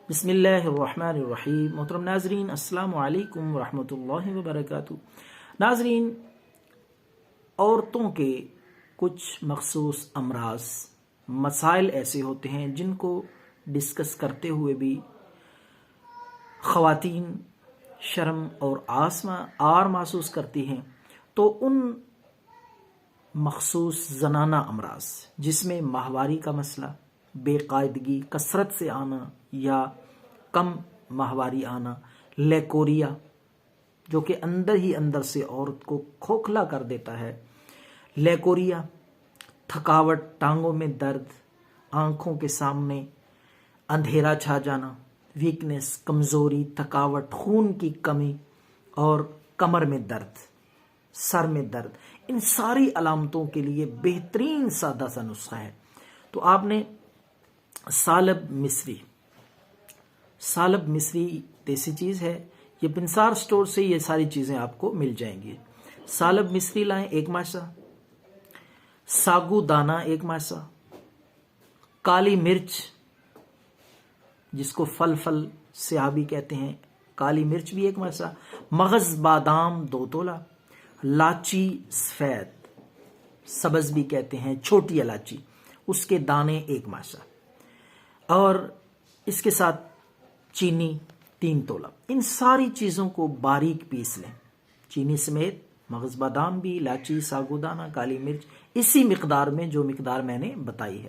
بسم اللہ الرحمن الرحیم۔ محترم ناظرین، السلام علیکم ورحمۃ اللہ وبرکاتہ۔ ناظرین، عورتوں کے کچھ مخصوص امراض، مسائل ایسے ہوتے ہیں جن کو ڈسکس کرتے ہوئے بھی خواتین شرم اور آر محسوس کرتی ہیں، تو ان مخصوص زنانہ امراض جس میں ماہواری کا مسئلہ، بے قاعدگی، کثرت سے آنا یا کم ماہواری آنا، لیکوریا جو کہ اندر ہی اندر سے عورت کو کھوکھلا کر دیتا ہے، لیکوریا، تھکاوٹ، ٹانگوں میں درد، آنکھوں کے سامنے اندھیرا چھا جانا، ویکنس، کمزوری، تھکاوٹ، خون کی کمی اور کمر میں درد، سر میں درد، ان ساری علامتوں کے لیے بہترین سادہ سا نسخہ ہے۔ تو آپ نے سالب مصری دیسی چیز ہے، یہ پنسار سٹور سے یہ ساری چیزیں آپ کو مل جائیں گی۔ سالب مصری لائیں 1 ماسا، ساگو دانہ 1 ماسا، کالی مرچ جس کو فل سیاہ بھی کہتے ہیں، کالی مرچ بھی 1 ماسا، مغز بادام 2 تولہ، لاچی سفید، سبز بھی کہتے ہیں، چھوٹی الائچی، اس کے دانے 1 ماسا، اور اس کے ساتھ چینی 3 تولہ۔ ان ساری چیزوں کو باریک پیس لیں، چینی سمیت، مغز بادام بھی، لاچی، ساگودانہ، کالی مرچ، اسی مقدار میں جو مقدار میں نے بتائی ہے،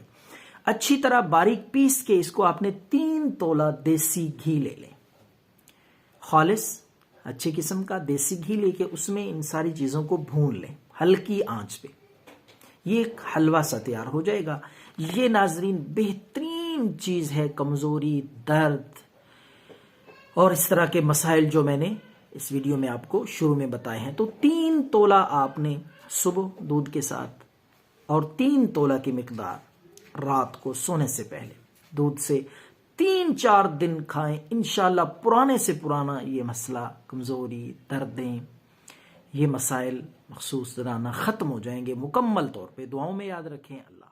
اچھی طرح باریک پیس کے اس کو آپ نے 3 تولہ دیسی گھی لے لیں، خالص اچھے قسم کا دیسی گھی لے کے اس میں ان ساری چیزوں کو بھون لیں ہلکی آنچ پہ۔ یہ ایک حلوہ سا تیار ہو جائے گا۔ یہ ناظرین بہترین چیز ہے کمزوری، درد اور اس طرح کے مسائل جو میں نے اس ویڈیو میں آپ کو شروع میں بتائے ہیں۔ تو 3 تولہ آپ نے صبح دودھ کے ساتھ اور 3 تولہ کی مقدار رات کو سونے سے پہلے دودھ سے 3-4 دن کھائیں، انشاءاللہ پرانے سے پرانا یہ مسئلہ، کمزوری، دردیں، یہ مسائل مخصوص زنانہ ختم ہو جائیں گے مکمل طور پہ۔ دعاؤں میں یاد رکھیں۔ اللہ